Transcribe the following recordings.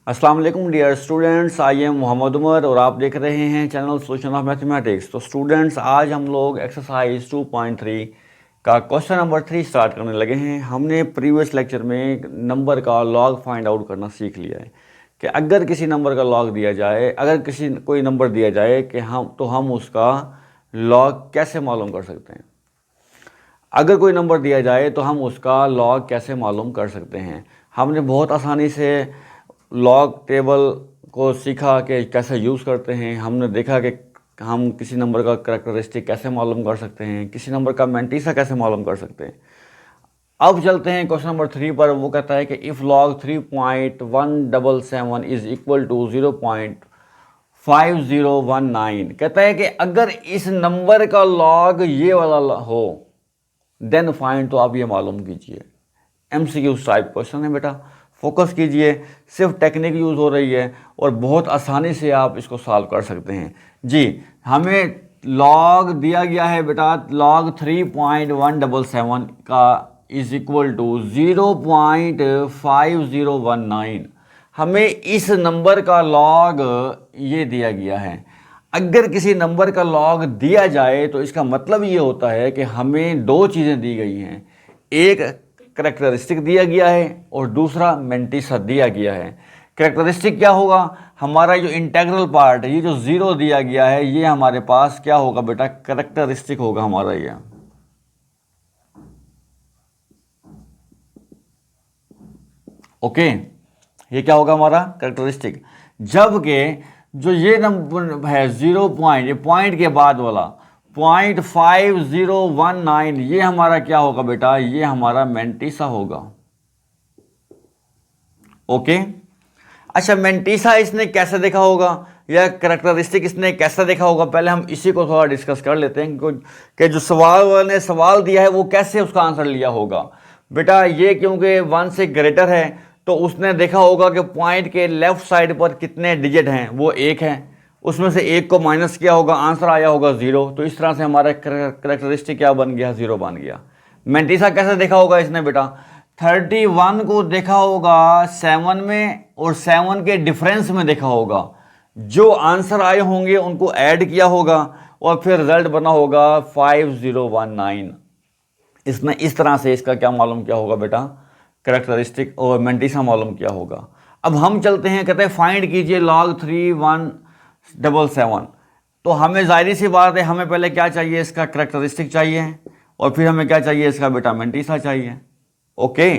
अस्सलाम वालेकुम dear students, I am Mohammad Umar और आप देख रहे हैं चैनल सोल्यूशन ऑफ मैथमेटिक्स। तो स्टूडेंट्स, आज हम लोग एक्सरसाइज 2.3 का क्वेश्चन नंबर 3 स्टार्ट करने लगे हैं। हमने प्रीवियस लेक्चर में नंबर का लॉग फाइंड आउट करना सीख लिया है कि अगर किसी नंबर का लॉग दिया जाए, अगर कोई नंबर दिया जाए कि हम उसका लॉग कैसे मालूम कर सकते हैं। अगर कोई नंबर दिया जाए तो हम उसका लॉग कैसे मालूम कर सकते हैं। हमने बहुत आसानी से लॉग टेबल को सीखा कि कैसे यूज़ करते हैं। हमने देखा कि हम किसी नंबर का करैक्टरिस्टिक कैसे मालूम कर सकते हैं, किसी नंबर का मैंटीसा कैसे मालूम कर सकते हैं। अब चलते हैं क्वेश्चन नंबर 3 पर। वो कहता है कि if log 3.177 is equal to 0.5019। कहता है कि अगर इस नंबर का लॉग ये वाला हो देन फाइंड। तो आप ये मालूम कीजिए। MCQ टाइप क्वेश्चन है बेटा, फोकस कीजिए। सिर्फ टेक्निक यूज़ हो रही है और बहुत आसानी से आप इसको सॉल्व कर सकते हैं। जी, हमें लॉग दिया गया है बेटा, लॉग 3.177 का इज इक्वल टू 0.5019। हमें इस नंबर का लॉग ये दिया गया है। अगर किसी नंबर का लॉग दिया जाए तो इसका मतलब ये होता है कि हमें दो चीज़ें दी गई हैं, एक करैक्टरिस्टिक दिया गया है और दूसरा मैंटीसा दिया गया है। करैक्टरिस्टिक क्या होगा? हमारा जो इंटेग्रल पार्ट है, ये जो ज़ीरो दिया गया है, ये हमारे पास क्या होगा बेटा? करैक्टरिस्टिक होगा हमारा ये। ओके, ये क्या होगा हमारा? करैक्टरिस्टिक। जबकि जो ये नंबर है 0 ये पॉइंट के बाद वाला 0.5019, ये हमारा क्या होगा बेटा? ये हमारा मैंटीसा होगा। ओके, अच्छा, मैंटीसा इसने कैसे देखा होगा या करैक्टरिस्टिक इसने कैसे देखा होगा? पहले हम इसी को थोड़ा डिस्कस कर लेते हैं कि जो सवाल वाले ने सवाल दिया है वो कैसे उसका आंसर लिया होगा। बेटा ये क्योंकि 1 से ग्रेटर है तो उसने देखा होगा कि पॉइंट के लेफ्ट साइड पर कितने डिजिट हैं, वो एक है, उसमें से एक को माइनस किया होगा, आंसर आया होगा 0। तो इस तरह से हमारा करैक्टरिस्टिक क्या बन गया? 0 बन गया। मैंटीसा कैसे देखा होगा इसने बेटा? 31 को देखा होगा 7 में और 7 के डिफरेंस में देखा होगा। जो आंसर आए होंगे उनको ऐड किया होगा और फिर रिजल्ट बना होगा 5019। इसमें इस तरह से इसका क्या मालूम किया होगा बेटा? करैक्टरिस्टिक और मैंटीसा मालूम किया होगा। अब हम चलते हैं, कहते हैं फाइंड कीजिए लॉग 3.177। तो हमें जाहिर सी बात है, हमें पहले क्या चाहिए? इसका करैक्टरिस्टिक चाहिए और फिर हमें क्या चाहिए? इसका बेटा मैंटीसा चाहिए। ओके,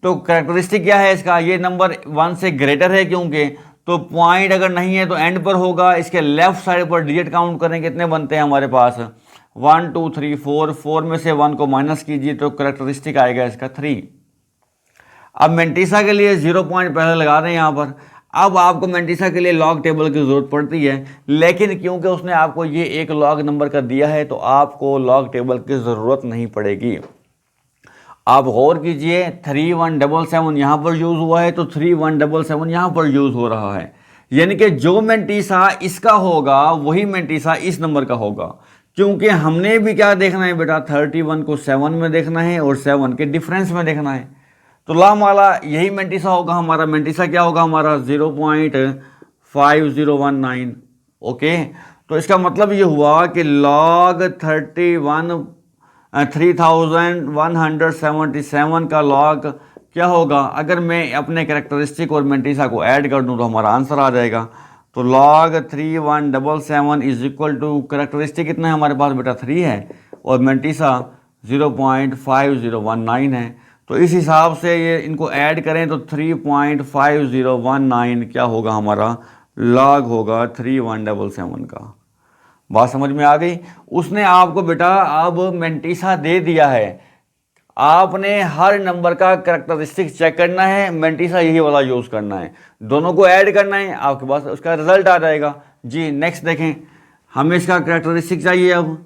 तो करैक्टरिस्टिक क्या है इसका? ये नंबर 1 से ग्रेटर है क्योंकि, तो पॉइंट अगर नहीं है तो एंड पर होगा। इसके लेफ्ट साइड पर डिजिट काउंट करें, कितने बनते हैं हमारे पास? 1 2 3 4। 4 में से 1 को माइनस कीजिए तो करैक्टरिस्टिक आएगा इसका 3। अब मैंटीसा के लिए 0 पॉइंट पहले लगा दें यहाँ पर। अब आपको मैंटीसा के लिए लॉग टेबल की ज़रूरत पड़ती है, लेकिन क्योंकि उसने आपको ये एक लॉग नंबर का दिया है तो आपको लॉग टेबल की ज़रूरत नहीं पड़ेगी। आप गौर कीजिए, 3177 यहाँ पर यूज़ हुआ है तो 3177 यहाँ पर यूज़ हो रहा है, यानी कि जो मैंटीसा इसका होगा वही मैंटीसा इस नंबर का होगा। क्योंकि हमने भी क्या देखना है बेटा? 31 को 7 में देखना है और 7 के डिफरेंस में देखना है। तो लामाला यही मैंटीसा होगा हमारा। मैंटीसा क्या होगा हमारा? 0.5019। ओके, तो इसका मतलब ये हुआ कि लॉग 3177 का लॉग क्या होगा? अगर मैं अपने करैक्टरिस्टिक और मैंटीसा को ऐड कर दूं तो हमारा आंसर आ जाएगा। तो log 3177 is equal to, characteristic कितना है हमारे पास बेटा? 3 है और मैंटीसा 0.5019 है। तो इस हिसाब से ये इनको ऐड करें तो 3.5019 क्या होगा हमारा? लॉग होगा 3177 का। बात समझ में आ गई? उसने आपको बेटा अब मैंटीसा दे दिया है, आपने हर नंबर का करैक्टरिस्टिक चेक करना है, मैंटीसा यही वाला यूज़ करना है, दोनों को ऐड करना है, आपके पास उसका रिजल्ट आ जाएगा। जी नेक्स्ट देखें, हमें इसका करैक्टरिस्टिक चाहिए। अब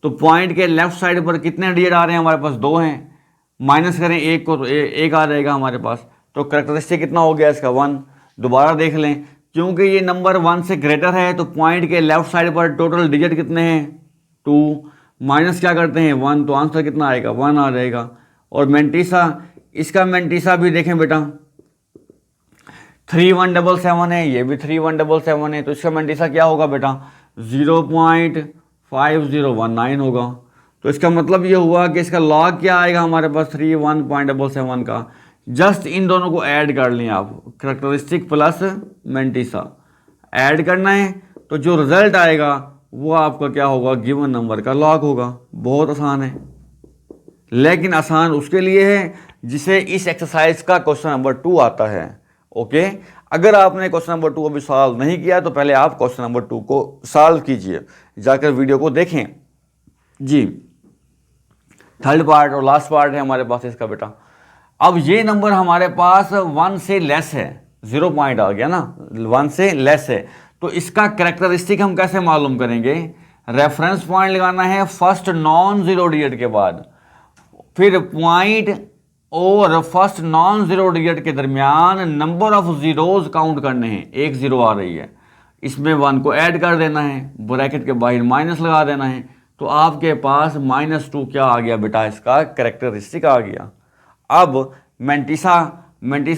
तो पॉइंट के लेफ्ट साइड पर कितने डिजिट आ रहे हैं हमारे पास? 2 हैं, माइनस करें एक को तो एक आ जाएगा हमारे पास। तो करैक्टरिस्टिक कितना हो गया इसका? 1। दोबारा देख लें, क्योंकि ये नंबर 1 से ग्रेटर है तो पॉइंट के लेफ्ट साइड पर टोटल डिजिट कितने हैं? 2। माइनस क्या करते हैं? 1, तो आंसर कितना आएगा? 1 आ जाएगा। और मैंटीसा, इसका मैंटीसा भी देखें बेटा, 3177 है, ये भी 3177 है, तो इसका मेंटिसा क्या होगा बेटा 0.5019 होगा। तो इसका मतलब ये हुआ कि इसका लॉग क्या आएगा हमारे पास 31.77 का। जस्ट इन दोनों को ऐड कर लें आप, करेक्टरिस्टिक प्लस मेंटिसा ऐड करना है, तो जो रिजल्ट आएगा वो आपका क्या होगा, गिवन नंबर का लॉग होगा। बहुत आसान है, लेकिन आसान उसके लिए है जिसे इस एक्सरसाइज का क्वेश्चन नंबर 2 आता है। ओके, अगर आपने क्वेश्चन नंबर 2 अभी सॉल्व नहीं किया तो पहले आप क्वेश्चन नंबर 2 को सॉल्व कीजिए, जाकर वीडियो को देखें जी। थर्ड पार्ट और लास्ट पार्ट है हमारे पास इसका बेटा। अब ये नंबर हमारे पास 1 से लेस है, 0 पॉइंट आ गया ना, 1 से लेस है, तो इसका कैरेक्टरिस्टिक हम कैसे मालूम करेंगे। रेफरेंस पॉइंट लगाना है फर्स्ट नॉन जीरो डिजिट के बाद, फिर पॉइंट और फर्स्ट नॉन जीरो डिजिट के दरमियान नंबर ऑफ जीरोज काउंट करने हैं। एक जीरो आ रही है, इसमें 1 को ऐड कर देना है, ब्रैकेट के बाहर माइनस लगा देना है, तो आपके पास -2 क्या आ गया बेटा, इसका कैरेक्टरिस्टिक आ गया। अब मेंटिसा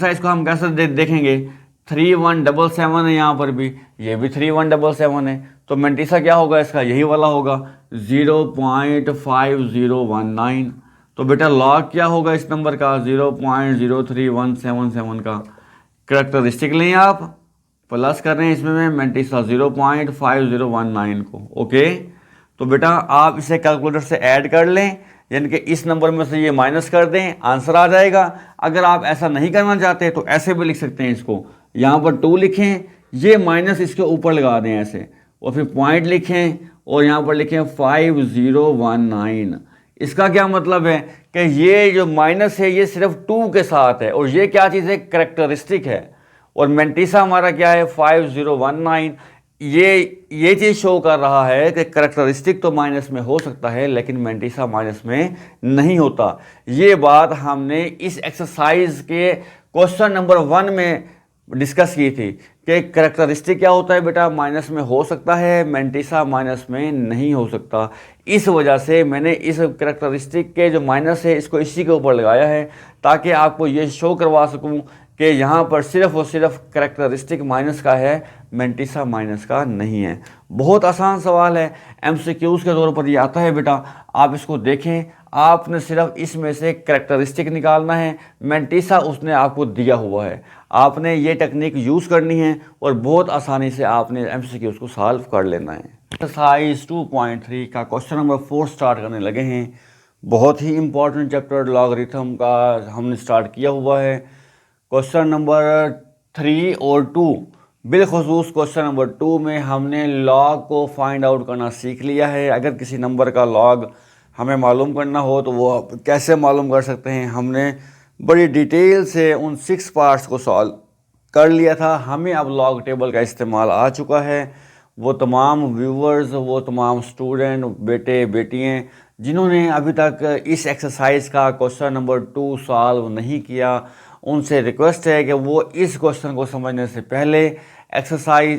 इसको हम कैसे देखेंगे, 3177 है, यहाँ पर भी ये भी 3177 है, तो मेंटिसा क्या होगा इसका, यही वाला होगा 0.5019। तो बेटा लॉग क्या होगा इस नंबर का, 0.03177 का। कैरेक्टरिस्टिक लें आप, प्लस कर रहे हैं इसमें मैं मेंटिसा 0.5019 को। ओके, तो बेटा आप इसे कैलकुलेटर से ऐड कर लें, यानी कि इस नंबर में से ये माइनस कर दें, आंसर आ जाएगा। अगर आप ऐसा नहीं करना चाहते तो ऐसे भी लिख सकते हैं, इसको यहाँ पर 2 लिखें, ये माइनस इसके ऊपर लगा दें ऐसे, और फिर पॉइंट लिखें और यहाँ पर लिखें 5019। इसका क्या मतलब है कि ये जो माइनस है ये सिर्फ 2 के साथ है, और ये क्या चीज़ है, कैरेक्टरिस्टिक है, और मेंटिसा हमारा क्या है 5019। ये चीज़ शो कर रहा है कि कैरेक्टरिस्टिक तो माइनस में हो सकता है लेकिन मेंटिसा माइनस में नहीं होता। ये बात हमने इस एक्सरसाइज के क्वेश्चन नंबर 1 में डिस्कस की थी कि कैरेक्टरिस्टिक क्या होता है बेटा, माइनस में हो सकता है, मेंटिसा माइनस में नहीं हो सकता। इस वजह से मैंने इस कैरेक्टरिस्टिक के जो माइनस है इसको इसी के ऊपर लगाया है, ताकि आपको ये शो करवा सकूं कि यहाँ पर सिर्फ और सिर्फ कैरेक्टरिस्टिक माइनस का है, मेंटिसा माइनस का नहीं है। बहुत आसान सवाल है, एमसीक्यूज के तौर पर ये आता है बेटा, आप इसको देखें। आपने सिर्फ इसमें से कैरेक्टरिस्टिक निकालना है, मेंटिसा उसने आपको दिया हुआ है, आपने ये टेक्निक यूज़ करनी है और बहुत आसानी से आपने एमसीक्यूज को सॉल्व कर लेना है। एक्सरसाइज 2.3 का क्वेश्चन नंबर 4 स्टार्ट करने लगे हैं। बहुत ही इंपॉर्टेंट चैप्टर लॉगरिथम का हमने स्टार्ट किया हुआ है। क्वेश्चन नंबर 3 और 2, बिलखुसूस क्वेश्चन नंबर 2 में हमने लॉग को फाइंड आउट करना सीख लिया है। अगर किसी नंबर का लॉग हमें मालूम करना हो तो वो कैसे मालूम कर सकते हैं, हमने बड़ी डिटेल से उन 6 पार्ट्स को सॉल्व कर लिया था। हमें अब लॉग टेबल का इस्तेमाल आ चुका है। वो तमाम व्यूवर्स, वो तमाम स्टूडेंट, बेटे बेटियाँ जिन्होंने अभी तक इस एक्सरसाइज का क्वेश्चन नंबर 2 सॉल्व नहीं किया, उनसे रिक्वेस्ट है कि वो इस क्वेश्चन को समझने से पहले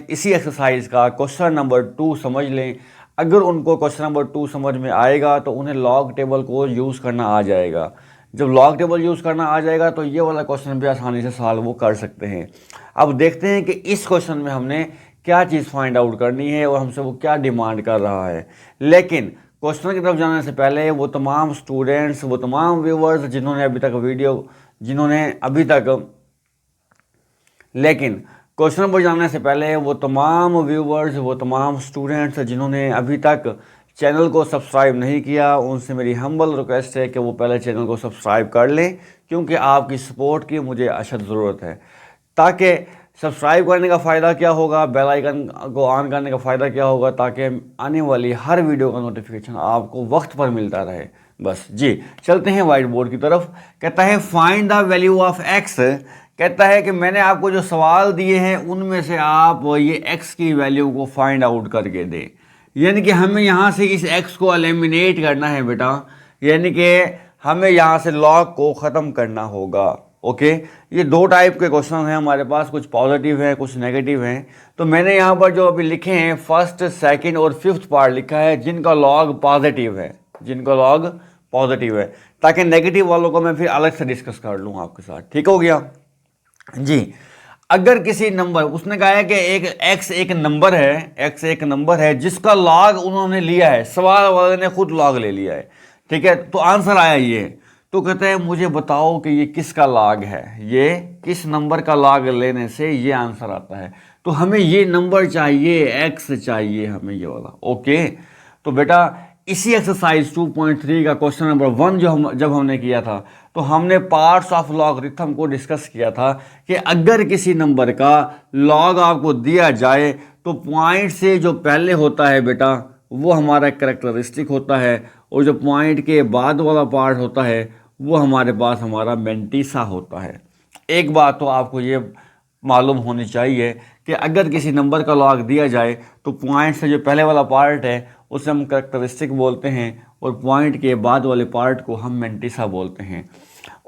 इसी एक्सरसाइज का क्वेश्चन नंबर 2 समझ लें। अगर उनको क्वेश्चन नंबर 2 समझ में आएगा तो उन्हें लॉग टेबल को यूज़ करना आ जाएगा। जब लॉग टेबल यूज़ करना आ जाएगा तो ये वाला क्वेश्चन भी आसानी से सॉल्व वो कर सकते हैं। अब देखते हैं कि इस क्वेश्चन में हमने क्या चीज़ फाइंड आउट करनी है और हमसे वो क्या डिमांड कर रहा है। लेकिन क्वेश्चन की तरफ जाने से पहले वो तमाम स्टूडेंट्स, वो तमाम व्यूवर्स जिन्होंने क्वेश्चन पर जाने से पहले वो तमाम व्यूवर्स, वो तमाम स्टूडेंट्स जिन्होंने अभी तक चैनल को सब्सक्राइब नहीं किया, उनसे मेरी हम्बल रिक्वेस्ट है कि वो पहले चैनल को सब्सक्राइब कर लें, क्योंकि आपकी सपोर्ट की मुझे अशद ज़रूरत है। ताकि सब्सक्राइब करने का फ़ायदा क्या होगा, बेल आइकन को ऑन करने का फ़ायदा क्या होगा, ताकि आने वाली हर वीडियो का नोटिफिकेशन आपको वक्त पर मिलता रहे। बस जी, चलते हैं वाइट बोर्ड की तरफ। कहता है find the value of x. कहता है कि मैंने आपको जो सवाल दिए हैं उनमें से आप ये x की वैल्यू को फाइंड आउट करके दें। यानी कि हमें यहाँ से इस x को एलिमिनेट करना है बेटा, यानी कि हमें यहाँ से लॉग को ख़त्म करना होगा। ओके, ये 2 टाइप के क्वेश्चन हैं हमारे पास, कुछ पॉजिटिव हैं कुछ नेगेटिव हैं। तो मैंने यहाँ पर जो अभी लिखे हैं फर्स्ट, सेकंड और 5th पार्ट लिखा है जिनका लॉग पॉजिटिव है, ताकि नेगेटिव वालों को मैं फिर अलग से डिस्कस कर लूँ आपके साथ। ठीक हो गया जी। अगर किसी नंबर, उसने कहा है कि एक x एक नंबर है, x एक नंबर है जिसका लॉग उन्होंने लिया है, सवाल वाले ने खुद लॉग ले लिया है, ठीक है, तो आंसर आया ये। तो कहते हैं मुझे बताओ कि ये किसका लॉग है, ये किस नंबर का लॉग लेने से ये आंसर आता है। तो हमें ये नंबर चाहिए, x चाहिए हमें ये वाला। ओके, तो बेटा इसी एक्सरसाइज 2.3 का क्वेश्चन नंबर 1 जब हमने किया था, तो हमने पार्ट्स ऑफ लॉगरिथम को डिस्कस किया था कि अगर किसी नंबर का लॉग आपको दिया जाए तो पॉइंट से जो पहले होता है बेटा वो हमारा कैरेक्टरिस्टिक होता है, और जो पॉइंट के बाद वाला पार्ट होता है वो हमारे पास हमारा मेंटिसा होता है। एक बात तो आपको ये मालूम होनी चाहिए कि अगर किसी नंबर का लॉग दिया जाए तो पॉइंट से जो पहले वाला पार्ट है उसे हम कैरेक्टरिस्टिक बोलते हैं, और पॉइंट के बाद वाले पार्ट को हम मेंटिसा बोलते हैं।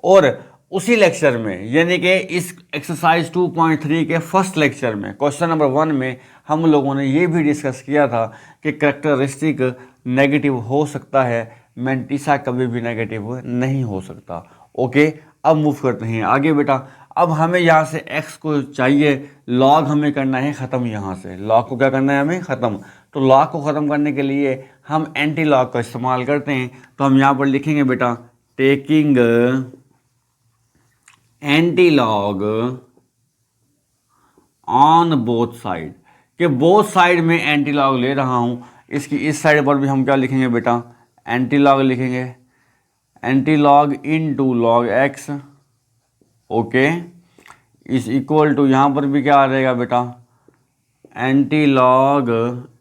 और उसी लेक्चर में, यानी कि इस एक्सरसाइज 2.3 के फर्स्ट लेक्चर में क्वेश्चन नंबर 1 में हम लोगों ने ये भी डिस्कस किया था कि कैरेक्टरिस्टिक नेगेटिव हो सकता है, मेंटिसा कभी भी नेगेटिव नहीं हो सकता। ओके, अब मूव करते हैं आगे बेटा। अब हमें यहाँ से x को चाहिए, लॉग हमें करना है ख़त्म, यहाँ से लॉग को क्या करना है हमें ख़त्म। तो लॉग को ख़त्म करने के लिए हम एंटी लॉग का इस्तेमाल करते हैं। तो हम यहाँ पर लिखेंगे बेटा taking anti log on both side, कि बोथ साइड में एंटी लॉग ले रहा हूँ। इसकी इस साइड पर भी हम क्या लिखेंगे बेटा, एंटी लॉग लिखेंगे, antilog into log x. Okay, is equal to यहाँ पर भी क्या आ जाएगा बेटा, anti log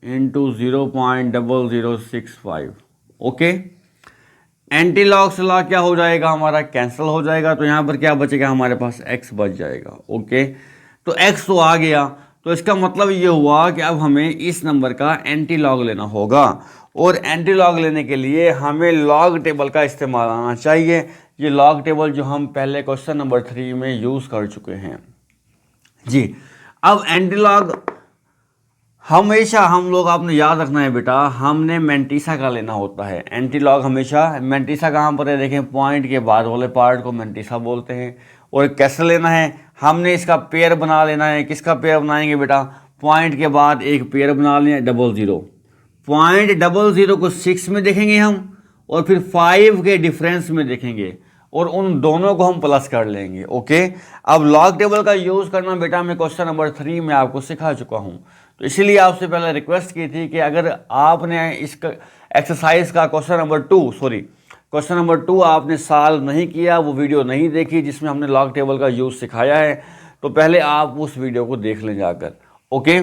into 0.0065। Okay, anti log से लॉग क्या हो जाएगा हमारा, कैंसिल हो जाएगा, तो यहाँ पर क्या बचेगा हमारे पास x बच जाएगा। ओके, तो x तो आ गया, तो इसका मतलब ये हुआ कि अब हमें इस नंबर का एंटी लॉग लेना होगा, और एंटी लॉग लेने के लिए हमें लॉग टेबल का इस्तेमाल आना चाहिए। ये लॉग टेबल जो हम पहले क्वेश्चन नंबर 3 में यूज़ कर चुके हैं जी। अब एंटी लॉग हमेशा हम लोग, आपने याद रखना है बेटा, हमने मेंटिसा का लेना होता है। एंटी लॉग हमेशा मेंटिसा कहाँ पर है, देखें पॉइंट के बाद वाले पार्ट को मेंटिसा बोलते हैं। और कैसे लेना है, हमने इसका पेयर बना लेना है। किसका पेयर बनाएंगे बेटा, पॉइंट के बाद एक पेयर बना लें 00। पॉइंट 00 को 6 में देखेंगे हम, और फिर 5 के डिफरेंस में देखेंगे, और उन दोनों को हम प्लस कर लेंगे। ओके, अब लॉग टेबल का यूज़ करना बेटा मैं क्वेश्चन नंबर 3 में आपको सिखा चुका हूँ, तो इसीलिए आपसे पहले रिक्वेस्ट की थी कि अगर आपने इस एक्सरसाइज का क्वेश्चन नंबर 2 आपने सॉल्व नहीं किया, वो वीडियो नहीं देखी जिसमें हमने लॉग टेबल का यूज़ सिखाया है, तो पहले आप उस वीडियो को देख लें जाकर। ओके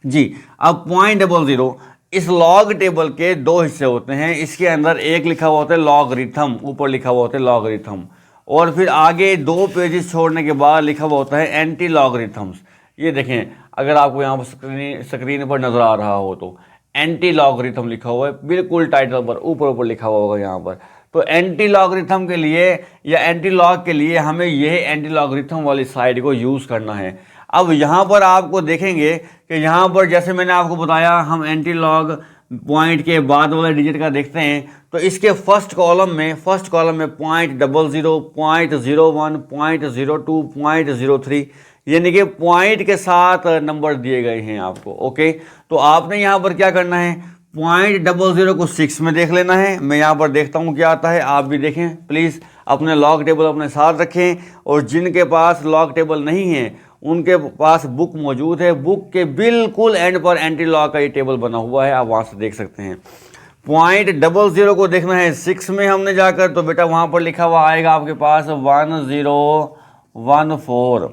जी, अब पॉइंट 00, इस लॉग टेबल के 2 हिस्से होते हैं। इसके अंदर एक लिखा हुआ होता है लॉगरिथम, ऊपर लिखा हुआ होता है लॉगरिथम, और फिर आगे 2 पेजेस छोड़ने के बाद लिखा हुआ होता है एंटी लॉगरिथम्स। ये देखें, अगर आपको यहाँ पर स्क्रीन पर नज़र आ रहा हो तो एंटी लॉगरिथम लिखा हुआ है, बिल्कुल टाइटल पर ऊपर लिखा हुआ होगा यहाँ पर। तो एंटी लॉगरिथम के लिए या एंटी लॉग के लिए हमें यह एंटी लॉगरिथम वाली साइड को यूज़ करना है। अब यहाँ पर आपको देखेंगे कि यहाँ पर जैसे मैंने आपको बताया, हम एंटी लॉग पॉइंट के बाद वाले डिजिट का देखते हैं, तो इसके फर्स्ट कॉलम में 0.00, 0.01, 0.02, 0.03, यानी कि पॉइंट के साथ नंबर दिए गए हैं आपको। ओके, तो आपने यहाँ पर क्या करना है, 0.00 को 6 में देख लेना है। मैं यहाँ पर देखता हूँ क्या आता है, आप भी देखें प्लीज़। अपने लॉग टेबल अपने साथ रखें, और जिनके पास लॉग टेबल नहीं है उनके पास बुक मौजूद है। बुक के बिल्कुल एंड पर एंटी लॉग का ये टेबल बना हुआ है, आप वहाँ से देख सकते हैं। 0.00 को देखना है 6 में हमने जाकर, तो बेटा वहाँ पर लिखा हुआ आएगा आपके पास 1014,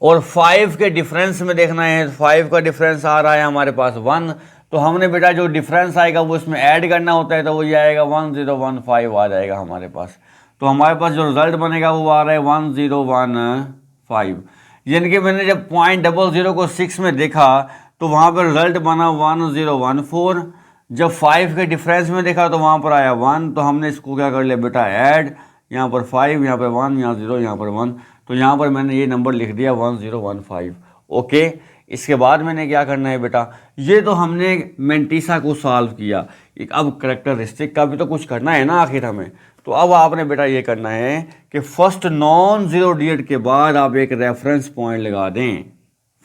और 5 के डिफरेंस में देखना है। 5 का डिफरेंस आ रहा है हमारे पास 1, तो हमने बेटा जो डिफरेंस आएगा वो इसमें ऐड करना होता है, तो वो ये आएगा 1015 आ जाएगा हमारे पास। तो हमारे पास जो रिजल्ट बनेगा वो आ रहा है 1015, यानी कि मैंने जब 0.00 को 6 में देखा तो वहाँ पर रिजल्ट बना 1014। जब 5 के डिफरेंस में देखा तो वहाँ पर आया 1, तो हमने इसको क्या कर लिया बेटा ऐड, यहाँ पर 5, यहाँ पर 1, यहाँ 0, यहाँ पर 1, तो यहाँ पर मैंने ये नंबर लिख दिया 1015। ओके, इसके बाद मैंने क्या करना है बेटा, ये तो हमने मेंटिसा को सॉल्व किया, अब कैरेक्टरिस्टिक का भी तो कुछ करना है ना आखिर हमें। तो अब आपने बेटा ये करना है कि फर्स्ट नॉन जीरो डिजिट के बाद आप एक रेफरेंस पॉइंट लगा दें।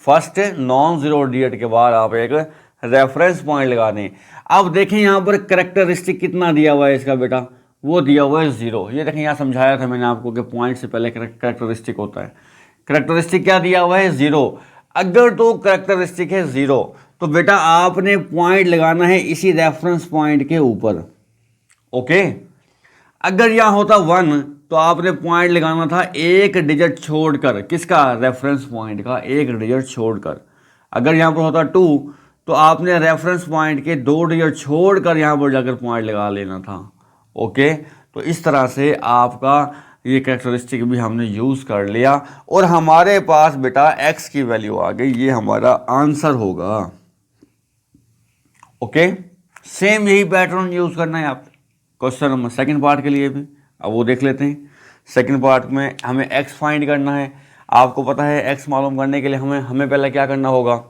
फर्स्ट नॉन जीरो डिजिट के बाद आप एक रेफरेंस पॉइंट लगा दें। अब देखें यहाँ पर करेक्टरिस्टिक कितना दिया हुआ है इसका बेटा, वो दिया हुआ है 0। ये देखें यहाँ समझाया था मैंने आपको कि पॉइंट से पहले करेक्टरिस्टिक होता है। करेक्टरिस्टिक क्या दिया हुआ है 0। अगर तो करेक्टरिस्टिक है 0 तो बेटा आपने पॉइंट लगाना है इसी रेफरेंस पॉइंट के ऊपर। ओके, अगर यहाँ होता 1 तो आपने पॉइंट लगाना था एक डिजिट छोड़कर, किसका, रेफरेंस पॉइंट का एक डिजिट छोड़कर। अगर यहाँ पर होता 2 तो आपने रेफरेंस पॉइंट के 2 डिजिट छोड़कर यहाँ पर जाकर पॉइंट लगा लेना था। ओके, तो इस तरह से आपका ये कैरेक्टरिस्टिक भी हमने यूज़ कर लिया और हमारे पास बेटा x की वैल्यू आ गई। ये हमारा आंसर होगा। ओके, सेम यही पैटर्न यूज़ करना है आप क्वेश्चन नंबर सेकंड पार्ट के लिए भी। अब वो देख लेते हैं। सेकंड पार्ट में हमें x फाइंड करना है। आपको पता है x मालूम करने के लिए हमें पहले क्या करना होगा,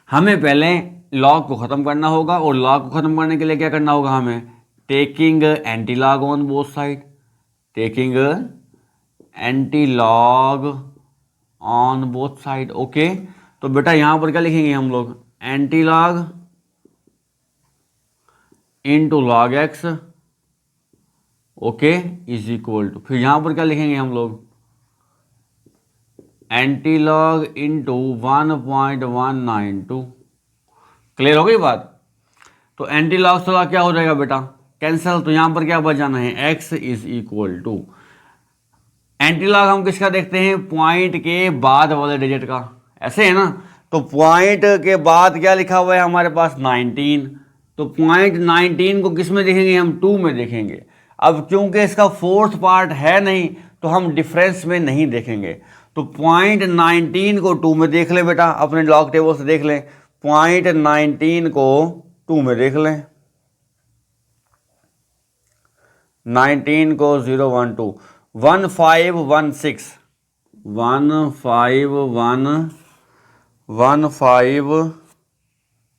हमें पहले लॉग को ख़त्म करना होगा और लॉग को ख़त्म करने के लिए क्या करना होगा, हमें taking anti log on both side, taking anti log on both side. Okay, तो बेटा यहाँ पर क्या लिखेंगे हम लोग, anti log into log x, okay, is equal to, फिर यहाँ पर क्या लिखेंगे हम लोग, एंटी लॉग इंटू 1.192। क्लियर हो गई बात। तो एंटी लॉग से लॉग क्या हो जाएगा बेटा, कैंसिल। तो यहाँ पर क्या बचाना है, x is equal to, anti log हम किसका देखते हैं, पॉइंट के बाद वाले डिजिट का, ऐसे है ना। तो पॉइंट के बाद क्या लिखा हुआ है हमारे पास 19, तो पॉइंट 19 को किस में देखेंगे हम, 2 में देखेंगे। अब क्योंकि इसका फोर्थ पार्ट है नहीं तो हम डिफरेंस में नहीं देखेंगे। तो पॉइंट 19 को 2 में देख लें बेटा, अपने लॉग टेबल से देख लें। पॉइंट 19 को 2 में देख लें, 19 को 012 1516 15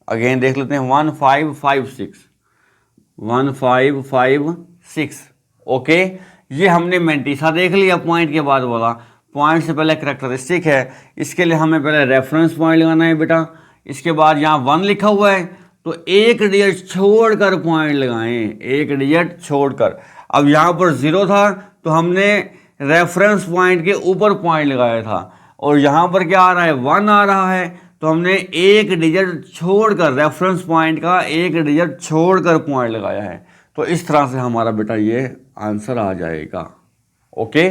अगेन देख लेते हैं 1556। ओके, ये हमने मेंटिसा देख लिया पॉइंट के बाद वाला। पॉइंट से पहले करेक्टरिस्टिक है, इसके लिए हमें पहले रेफरेंस पॉइंट लगाना है बेटा। इसके बाद यहाँ 1 लिखा हुआ है तो एक डिजिट छोड़कर पॉइंट लगाएं, एक डिजिट छोड़कर। अब यहाँ पर 0 था तो हमने रेफरेंस पॉइंट के ऊपर पॉइंट लगाया था, और यहाँ पर क्या आ रहा है, 1 आ रहा है, तो हमने एक डिजिट छोड़कर, रेफरेंस पॉइंट का एक डिजिट छोड़कर पॉइंट लगाया है। तो इस तरह से हमारा बेटा ये आंसर आ जाएगा। ओके,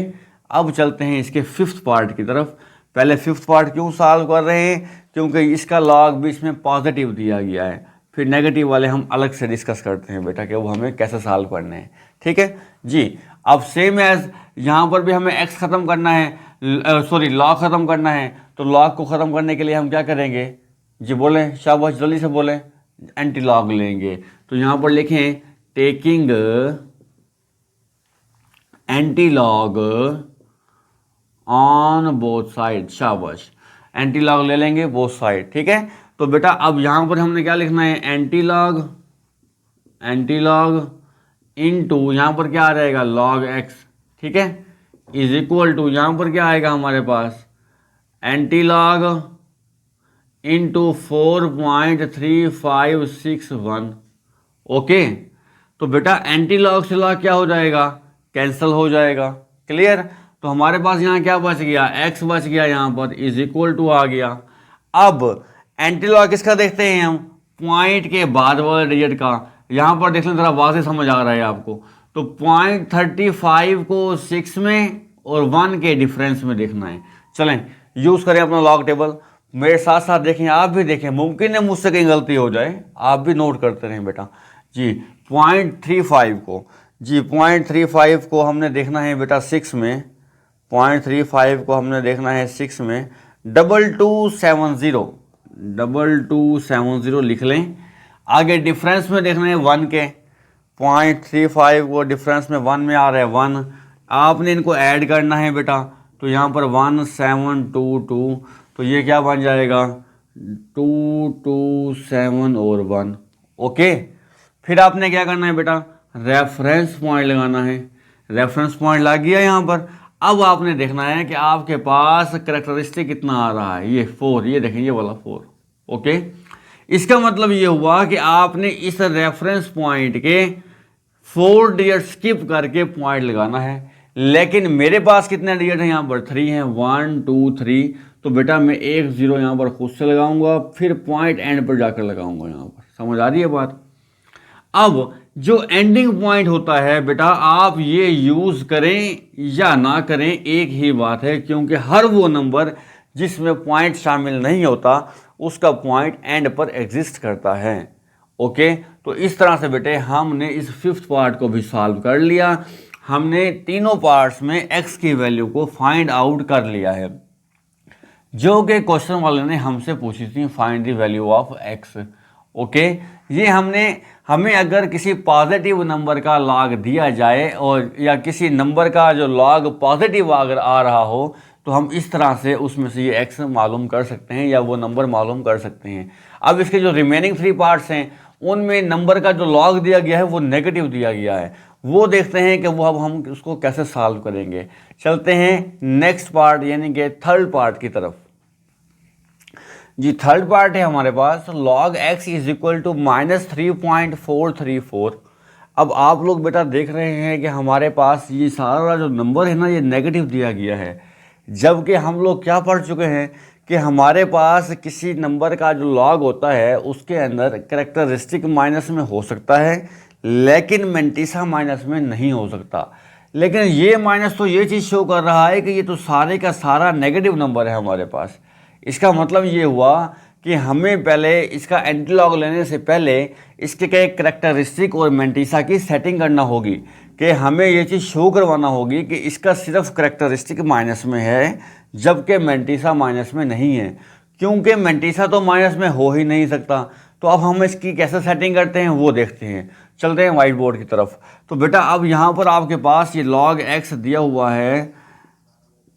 अब चलते हैं इसके फिफ्थ पार्ट की तरफ। पहले फिफ्थ पार्ट क्यों सॉल्व कर रहे हैं, क्योंकि इसका लॉग भी इसमें पॉजिटिव दिया गया है। फिर नेगेटिव वाले हम अलग से डिस्कस करते हैं बेटा कि वो हमें कैसे सॉल्व करने हैं। ठीक है जी। अब सेम एज यहाँ पर भी हमें x ख़त्म करना है, लॉग ख़त्म करना है। तो लॉग को ख़त्म करने के लिए हम क्या करेंगे जी, बोलें शाबाश, जल्दी से बोलें, एंटी लॉग लेंगे। तो यहाँ पर लिखें taking anti log on both side, शाबाश, एंटी लॉग ले लेंगे बोथ साइड। ठीक है, तो बेटा अब यहाँ पर हमने क्या लिखना है, एंटी लॉग इनटू यहाँ पर क्या आ जाएगा, लॉग एक्स। ठीक है, इज इक्वल टू यहाँ पर क्या आएगा हमारे पास, एंटी लॉग इंटू 4.3561। ओके, तो बेटा एंटी लॉग से लॉग क्या हो जाएगा, कैंसिल हो जाएगा। क्लियर। तो हमारे पास यहाँ क्या बच गया, x बच गया, यहाँ पर इज इक्वल टू आ गया। अब एंटी लॉग किसका देखते हैं हम, पॉइंट के बाद वाले डिजिट का। यहाँ पर देख लें, थोड़ा वाज़ेह समझ आ रहा है आपको। तो 0.35 को 6 में और 1 के डिफरेंस में देखना है। चलें यूज़ करें अपना लॉग टेबल, मेरे साथ साथ देखें, आप भी देखें, मुमकिन है मुझसे कहीं गलती हो जाए, आप भी नोट करते रहें बेटा जी। 0.35 को जी, 0.35 को हमने देखना है बेटा 6 में, 0.35 को हमने देखना है 6 में, 2270 लिख लें। आगे डिफरेंस में देखना है 1 के, 0.35 को डिफरेंस में 1 में आ रहा है 1, आपने इनको ऐड करना है बेटा। तो यहाँ पर 1722, तो ये क्या बन जाएगा 227 और 1। ओके, फिर आपने क्या करना है बेटा, रेफरेंस पॉइंट लगाना है। रेफरेंस पॉइंट लग गया यहाँ पर। अब आपने देखना है कि आपके पास करेक्टरिस्टिक कितना आ रहा है, ये 4, ये देखें ये वाला 4। ओके, इसका मतलब ये हुआ कि आपने इस रेफरेंस पॉइंट के 4 डिजिट स्किप करके पॉइंट लगाना है। लेकिन मेरे पास कितने डिजिट हैं यहाँ पर, 3 हैं, 1 2 3। तो बेटा मैं 1 0 यहाँ पर खुद से लगाऊंगा, फिर पॉइंट एंड पर जाकर लगाऊंगा यहाँ पर। समझ आ रही है बात? अब जो एंडिंग पॉइंट होता है बेटा, आप ये यूज करें या ना करें एक ही बात है, क्योंकि हर वो नंबर जिसमें पॉइंट शामिल नहीं होता उसका पॉइंट एंड पर एग्जिस्ट करता है। ओके, तो इस तरह से बेटे हमने इस 5th पार्ट को भी सॉल्व कर लिया। हमने तीनों पार्ट्स में एक्स की वैल्यू को फाइंड आउट कर लिया है, जो कि क्वेश्चन वाले ने हमसे पूछी थी, find the value of x. Okay, ये हमें अगर किसी पॉजिटिव नंबर का लॉग दिया जाए और या किसी नंबर का जो लॉग पॉजिटिव अगर आ रहा हो तो हम इस तरह से उसमें से ये एक्स मालूम कर सकते हैं या वो नंबर मालूम कर सकते हैं। अब इसके जो रिमेनिंग 3 पार्ट्स हैं उनमें नंबर का जो लॉग दिया गया है वो नेगेटिव दिया गया है, वो देखते हैं कि वो अब हम उसको कैसे सॉल्व करेंगे। चलते हैं नेक्स्ट पार्ट यानी कि 3rd पार्ट की तरफ। जी 3rd पार्ट है हमारे पास, log x is equal to -3.434। अब आप लोग बेटा देख रहे हैं कि हमारे पास ये सारा जो नंबर है ना ये नेगेटिव दिया गया है, जबकि हम लोग क्या पढ़ चुके हैं कि हमारे पास किसी नंबर का जो log होता है उसके अंदर कैरेक्टरिस्टिक माइनस में हो सकता है लेकिन मेंटिसा माइनस में नहीं हो सकता। लेकिन ये माइनस तो ये चीज़ शो कर रहा है कि ये तो सारे का सारा नेगेटिव नंबर है हमारे पास। इसका मतलब ये हुआ कि हमें पहले इसका एंटीलॉग लेने से पहले इसके कई करैक्टरिस्टिक और मेंटिसा की सेटिंग करना होगी कि हमें ये चीज़ शो करवाना होगी कि इसका सिर्फ करैक्टरिस्टिक माइनस में है जबकि मेंटिसा माइनस में नहीं है, क्योंकि मेंटिसा तो माइनस में हो ही नहीं सकता। तो अब हम इसकी कैसे सेटिंग करते हैं वो देखते हैं। चलते हैं वाइट बोर्ड की तरफ। तो बेटा अब यहाँ पर आपके पास ये log x दिया हुआ है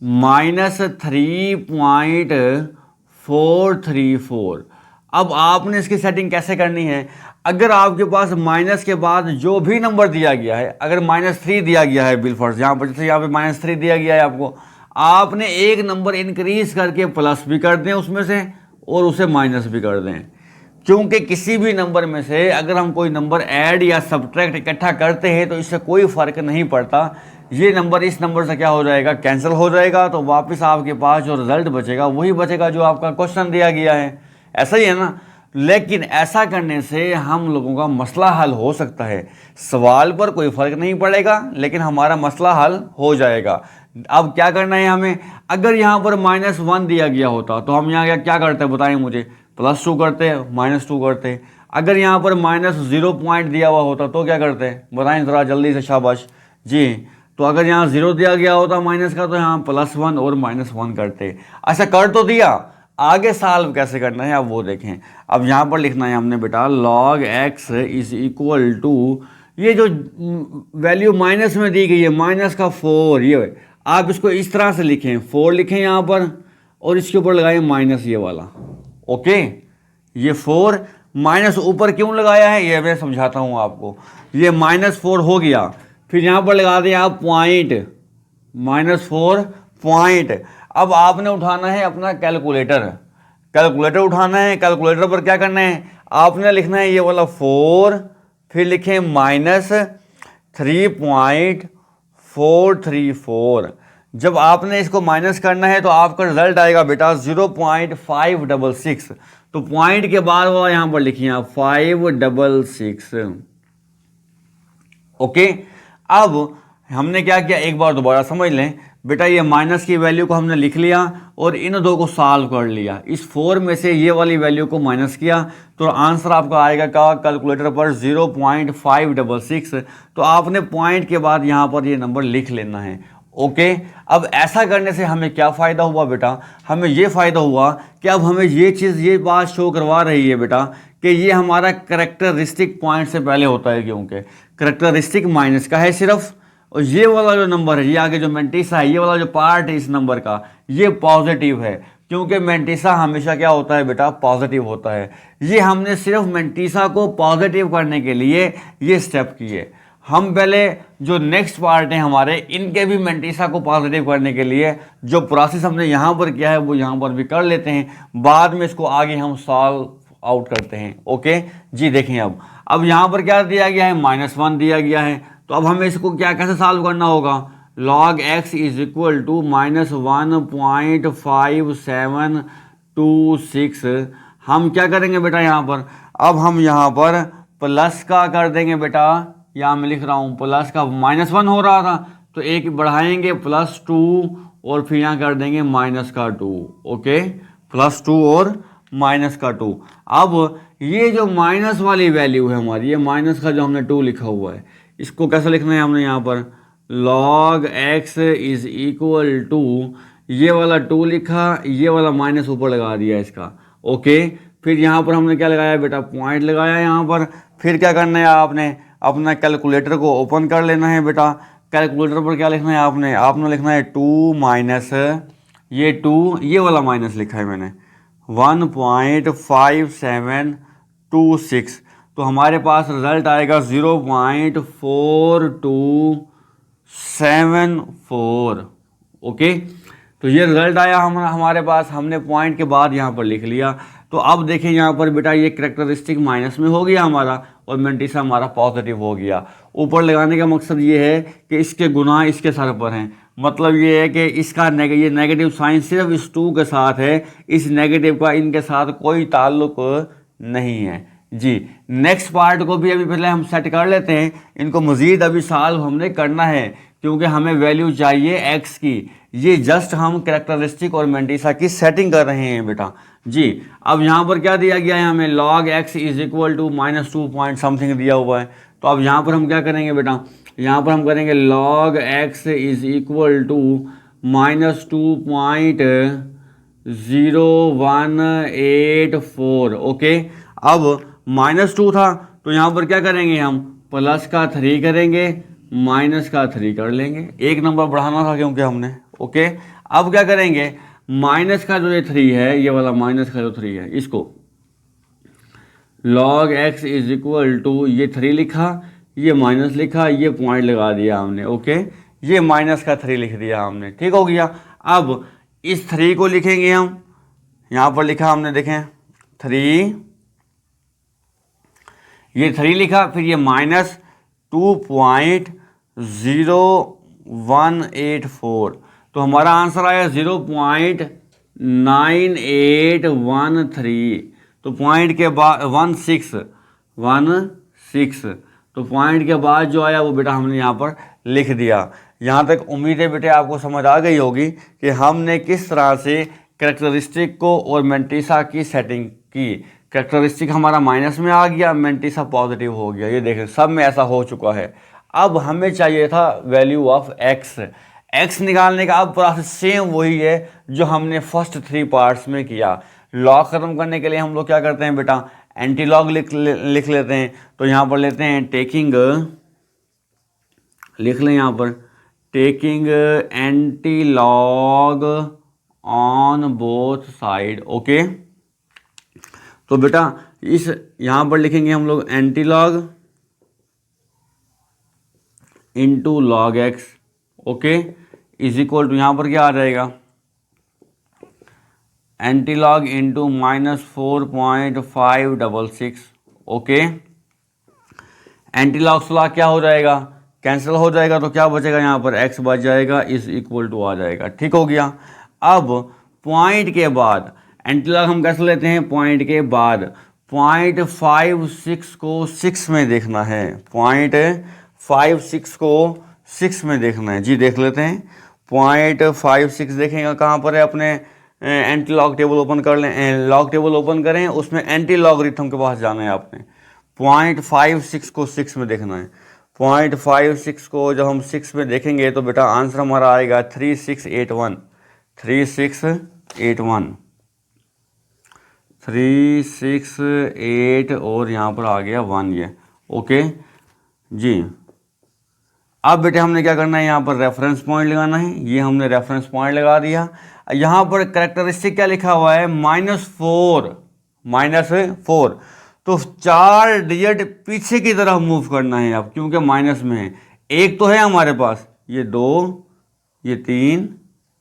-3.434। अब आपने इसकी सेटिंग कैसे करनी है, अगर आपके पास माइनस के बाद जो भी नंबर दिया गया है, अगर -3 दिया गया है बिलफर्ज यहाँ पर, जैसे यहाँ पे -3 दिया गया है आपको, आपने एक नंबर इंक्रीज करके प्लस भी कर दें उसमें से और उसे माइनस भी कर दें, क्योंकि किसी भी नंबर में से अगर हम कोई नंबर ऐड या सब्ट्रैक्ट इकट्ठा करते हैं तो इससे कोई फ़र्क नहीं पड़ता। ये नंबर इस नंबर से क्या हो जाएगा, कैंसिल हो जाएगा, तो वापस आपके पास जो रिजल्ट बचेगा वही बचेगा जो आपका क्वेश्चन दिया गया है। ऐसा ही है ना। लेकिन ऐसा करने से हम लोगों का मसला हल हो सकता है, सवाल पर कोई फ़र्क नहीं पड़ेगा लेकिन हमारा मसला हल हो जाएगा। अब क्या करना है हमें, अगर यहाँ पर -1 दिया गया होता तो हम यहाँ क्या करते हैं बताएं मुझे, +2 करते हैं, -2 करते हैं। अगर यहाँ पर -0 पॉइंट दिया हुआ होता तो क्या करते हैं बताएं ज़रा जल्दी से, शाबाश जी। तो अगर यहाँ 0 दिया गया होता माइनस का तो यहाँ +1 और -1 करते। अच्छा कर तो दिया, आगे सॉल्व कैसे करना है अब वो देखें। अब यहाँ पर लिखना है हमने बेटा log x is equal to, ये जो वैल्यू माइनस में दी गई है -4, ये आप इसको इस तरह से लिखें, 4 लिखें यहाँ पर और इसके ऊपर लगाएं माइनस ये वाला। ओके, ये 4 माइनस ऊपर क्यों लगाया है ये मैं समझाता हूँ आपको। ये -4 हो गया, फिर यहाँ पर लगा दिया आप पॉइंट, -4 पॉइंट। अब आपने उठाना है अपना कैलकुलेटर उठाना है। कैलकुलेटर पर क्या करना है, आपने लिखना है ये वाला 4, फिर लिखें -3.434। जब आपने इसको माइनस करना है तो आपका रिजल्ट आएगा बेटा 0.566। तो पॉइंट के बाद वाला यहाँ पर लिखिए आप 566। ओके, अब हमने क्या किया एक बार दोबारा समझ लें बेटा, ये माइनस की वैल्यू को हमने लिख लिया और इन दो को सॉल्व कर लिया। इस 4 में से ये वाली वैल्यू को माइनस किया तो आंसर आपका आएगा का कैलकुलेटर पर 0.566। तो आपने पॉइंट के बाद यहाँ पर ये नंबर लिख लेना है। ओके, अब ऐसा करने से हमें क्या फ़ायदा हुआ बेटा, हमें ये फ़ायदा हुआ कि अब हमें ये बात शो करवा रही है बेटा कि ये हमारा करैक्टरिस्टिक पॉइंट से पहले होता है, क्योंकि करैक्टरिस्टिक माइनस का है सिर्फ, और ये वाला जो नंबर है, ये आगे जो मेंटिसा है, ये वाला जो पार्ट है इस नंबर का, ये पॉजिटिव है, क्योंकि मेंटिसा हमेशा क्या होता है बेटा, पॉजिटिव होता है। ये हमने सिर्फ मेंटिसा को पॉजिटिव करने के लिए ये स्टेप किए। हम पहले जो नेक्स्ट पार्ट है हमारे, इनके भी मेंटिसा को पॉजिटिव करने के लिए जो प्रोसेस हमने यहाँ पर किया है वो यहाँ पर भी कर लेते हैं, बाद में इसको आगे हम सॉल्व आउट करते हैं। ओके जी, देखें अब यहाँ पर क्या दिया गया है, -1 दिया गया है। तो अब हमें इसको क्या कैसे सॉल्व करना होगा, log x is equal to -1.5726। हम क्या करेंगे बेटा यहाँ पर, अब हम यहाँ पर प्लस का कर देंगे बेटा, यहाँ मैं लिख रहा हूँ प्लस का, -1 हो रहा था तो एक बढ़ाएंगे +2 और फिर यहाँ कर देंगे -2। ओके, +2 और -2। अब ये जो माइनस वाली वैल्यू है हमारी, ये माइनस का जो हमने 2 लिखा हुआ है, इसको कैसे लिखना है हमने यहाँ पर, log x is equal to, ये वाला 2 लिखा, ये वाला माइनस ऊपर लगा दिया इसका। ओके, फिर यहाँ पर हमने क्या लगाया बेटा, पॉइंट लगाया यहाँ पर। फिर क्या करना है, आपने अपना कैलकुलेटर को ओपन कर लेना है बेटा। कैलकुलेटर पर क्या लिखना है आपने लिखना है 2 माइनस ये 2, ये वाला माइनस लिखा है मैंने, 1.5726। तो हमारे पास रिजल्ट आएगा 0.4274। ओके, तो ये रिजल्ट आया हमारे पास, हमने पॉइंट के बाद यहाँ पर लिख लिया। तो अब देखिए यहाँ पर बेटा ये करेक्टरिस्टिक माइनस में हो गया हमारा और मेंटिसा हमारा पॉजिटिव हो गया। ऊपर लगाने का मकसद ये है कि इसके गुना इसके सर पर हैं, मतलब ये है कि इसका ये नेगेटिव साइन सिर्फ इस 2 के साथ है, इस नेगेटिव का इनके साथ कोई ताल्लुक नहीं है जी। नेक्स्ट पार्ट को भी अभी पहले हम सेट कर लेते हैं, इनको मज़ीद अभी सॉल्व हमने करना है क्योंकि हमें वैल्यू चाहिए x की। ये जस्ट हम कैरेक्टरिस्टिक और मेंटिसा की सेटिंग कर रहे हैं बेटा जी। अब यहाँ पर क्या दिया गया है हमें, log x is equal to -2 point something दिया हुआ है। तो अब यहाँ पर हम क्या करेंगे बेटा, यहाँ पर हम करेंगे log x is equal to -2.0184। Okay, अब -2 था तो यहाँ पर क्या करेंगे, हम प्लस का 3 करेंगे, माइनस का 3 कर लेंगे, एक नंबर बढ़ाना था क्योंकि हमने। ओके, अब क्या करेंगे, माइनस का जो ये 3 है, ये वाला माइनस का जो 3 है, इसको log x is equal to, ये 3 लिखा, ये माइनस लिखा, ये पॉइंट लगा दिया हमने। ओके, ये माइनस का 3 लिख दिया हमने, ठीक हो गया। अब इस 3 को लिखेंगे हम, यहाँ पर लिखा हमने, देखें 3, ये 3 लिखा, फिर ये -2.0184। तो हमारा आंसर आया 0.9813। तो पॉइंट के बाद 16, तो पॉइंट के बाद जो आया वो बेटा हमने यहाँ पर लिख दिया। यहाँ तक उम्मीद है बेटे आपको समझ आ गई होगी कि हमने किस तरह से कैरेक्टरिस्टिक को और मेंटिसा की सेटिंग की। कैरेक्टरिस्टिक हमारा माइनस में आ गया, मेंटिसा पॉजिटिव हो गया, ये देखें सब में ऐसा हो चुका है। अब हमें चाहिए था वैल्यू ऑफ x निकालने का। अब प्रोसेस सेम वही है जो हमने फर्स्ट 3 पार्ट्स में किया। लॉग खत्म करने के लिए हम लोग क्या करते हैं बेटा, एंटी लॉग लिख लेते हैं। तो यहाँ पर लेते हैं टेकिंग, लिख लें यहाँ पर taking anti log on both side. Okay, तो बेटा इस यहाँ पर लिखेंगे हम लोग anti log into log x. Okay, is equal to यहाँ पर क्या आ जाएगा, anti log into -4.566। Okay, anti log स्लॉग क्या हो जाएगा, कैंसिल हो जाएगा, तो क्या बचेगा यहाँ पर x बच जाएगा, इज इक्वल टू आ जाएगा, ठीक हो गया। अब पॉइंट के बाद एंटी लॉग हम कैसे लेते हैं, पॉइंट के बाद 0.56 को 6 में देखना है, 0.56 को 6 में देखना है जी। देख लेते हैं 0.56 देखेंगे कहाँ पर है, अपने एंटी लॉग टेबल ओपन कर लें, लॉग टेबल ओपन करें, उसमें एंटी लॉगरिथम के पास जाना है आपने। 0.56 को 6 में देखना है। 0.56 को जब हम 6 में देखेंगे तो बेटा आंसर हमारा आएगा 3681, 368 और यहाँ पर आ गया 1 ये। ओके जी, अब बेटे हमने क्या करना है, यहाँ पर रेफरेंस पॉइंट लगाना है, ये हमने रेफरेंस पॉइंट लगा दिया। यहाँ पर कैरेक्टरिस्टिक क्या लिखा हुआ है, -4, तो 4 डिजिट पीछे की तरफ मूव करना है अब, क्योंकि माइनस में है। एक तो है हमारे पास, ये 2, ये 3,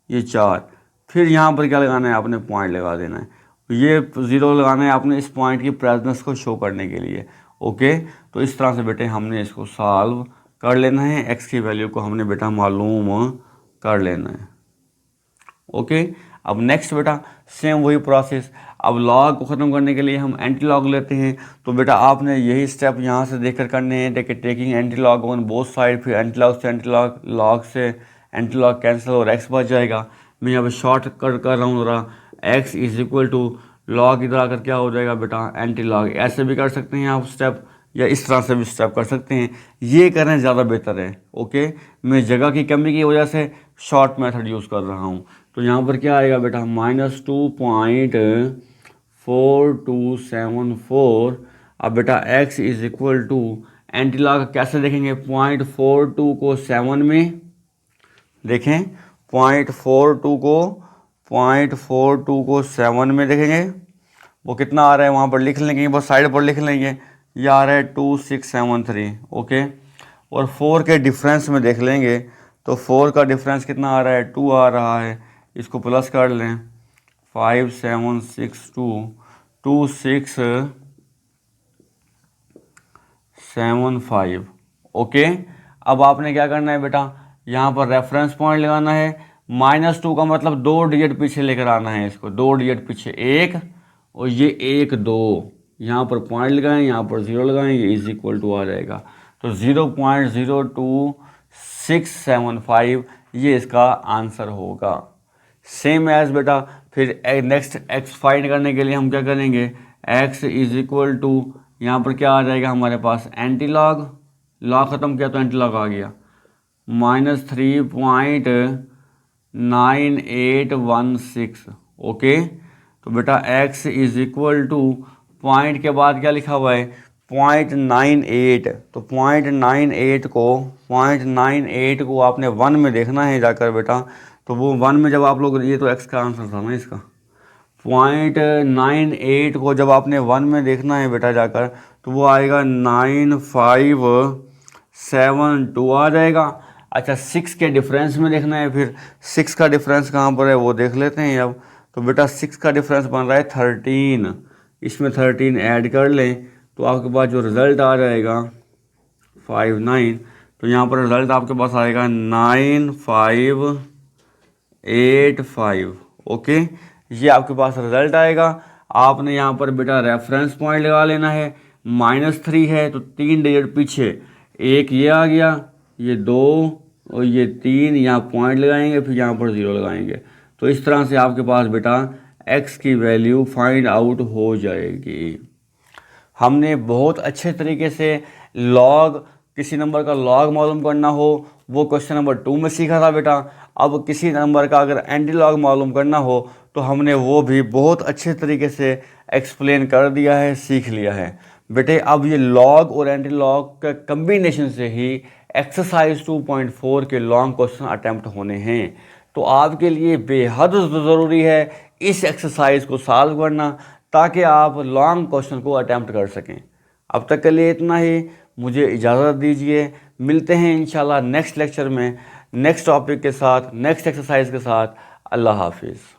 ये 4। फिर यहाँ पर क्या लगाना है आपने, पॉइंट लगा देना है। ये 0 लगाना है आपने इस पॉइंट की प्रेजेंस को शो करने के लिए। ओके, तो इस तरह से बेटे हमने इसको सॉल्व कर लेना है। एक्स की वैल्यू को हमने बेटा मालूम कर लेना है। ओके, अब नेक्स्ट बेटा सेम वही प्रोसेस। अब लॉग को ख़त्म करने के लिए हम एंटी लॉग लेते हैं। तो बेटा आपने यही स्टेप यहाँ से देखकर करने हैं, taking anti log on both side. फिर एंटी लॉग से एंटी लॉग, लॉग से एंटी लॉग कैंसिल और एक्स बच जाएगा। मैं यहाँ पर शॉर्ट कर रहा हूँ ज़रा, x is equal to log इधर आकर क्या हो जाएगा बेटा, एंटी लॉग। ऐसे भी कर सकते हैं आप स्टेप, या इस तरह से भी स्टेप कर सकते हैं। ये करें ज़्यादा बेहतर है। ओके, मैं जगह की कमी की वजह से शॉर्ट मेथड यूज़ कर रहा हूँ। तो यहाँ पर क्या आएगा बेटा, -2.4274। अब बेटा x is equal to anti log कैसे देखेंगे, 0.42 को 7 में देखें, 0.42 को 7 में देखेंगे, वो कितना आ रहा है वहाँ पर लिख लेंगे, बस साइड पर लिख लेंगे। ये आ रहा है 2673। ओके, और 4 के डिफरेंस में देख लेंगे, तो 4 का डिफरेंस कितना आ रहा है, 2 आ रहा है। इसको प्लस कर लें, 57622675। ओके, अब आपने क्या करना है बेटा, यहाँ पर रेफरेंस पॉइंट लगाना है। -2 का मतलब 2 डिजिट पीछे लेकर आना है इसको, 2 डिजिट पीछे, 1 और ये 1 2, यहाँ पर पॉइंट लगाएं, यहाँ पर 0 लगाएं, ये इज इक्वल टू आ जाएगा। तो 0.02675 ये इसका आंसर होगा। सेम एज बेटा फिर नेक्स्ट एक्स फाइंड करने के लिए हम क्या करेंगे, x इज इक्वल टू यहाँ पर क्या आ जाएगा हमारे पास, एंटी लॉग, लॉग ख़त्म किया तो एंटी लॉग आ गया, -3.9816। ओके, तो बेटा x is equal two point के बाद क्या लिखा हुआ है, 0.98। तो 0.98 को आपने 1 में देखना है जाकर बेटा। तो वो 1 में जब आप लोग, ये तो x का आंसर था ना इसका, 0.98 को जब आपने 1 में देखना है बेटा जाकर, तो वो आएगा 9572 आ जाएगा। अच्छा, 6 के डिफरेंस में देखना है, फिर 6 का डिफरेंस कहाँ पर है वो देख लेते हैं अब। तो बेटा 6 का डिफरेंस बन रहा है 13, इसमें 13 ऐड कर लें तो आपके पास जो रिज़ल्ट आ जाएगा 59। तो यहाँ पर रिज़ल्ट आपके पास आएगा 9585। ओके, ये आपके पास रिज़ल्ट आएगा। आपने यहाँ पर बेटा रेफरेंस पॉइंट लगा लेना है। -3 है तो 3 डिजिट पीछे, 1 ये आ गया, ये 2 और ये 3, यहाँ पॉइंट लगाएंगे, फिर यहाँ पर 0 लगाएंगे। तो इस तरह से आपके पास बेटा x की वैल्यू फाइंड आउट हो जाएगी। हमने बहुत अच्छे तरीके से लॉग, किसी नंबर का लॉग मालूम करना हो वो क्वेश्चन नंबर 2 में सीखा था बेटा। अब किसी नंबर का अगर एंटी लॉग मालूम करना हो तो हमने वो भी बहुत अच्छे तरीके से एक्सप्लेन कर दिया है, सीख लिया है बेटे। अब ये लॉग और एंटी लॉग का कम्बिनेशन से ही एक्सरसाइज 2.4 के लॉन्ग क्वेश्चन अटैम्प्ट होने हैं। तो आपके लिए बेहद ज़रूरी है इस एक्सरसाइज को सॉल्व करना, ताकि आप लॉन्ग क्वेश्चन को अटैम्प्ट कर सकें। अब तक के लिए इतना ही, मुझे इजाज़त दीजिए। मिलते हैं इंशाल्लाह नेक्स्ट लेक्चर में, नेक्स्ट टॉपिक के साथ, नेक्स्ट एक्सरसाइज के साथ। अल्लाह हाफिज़।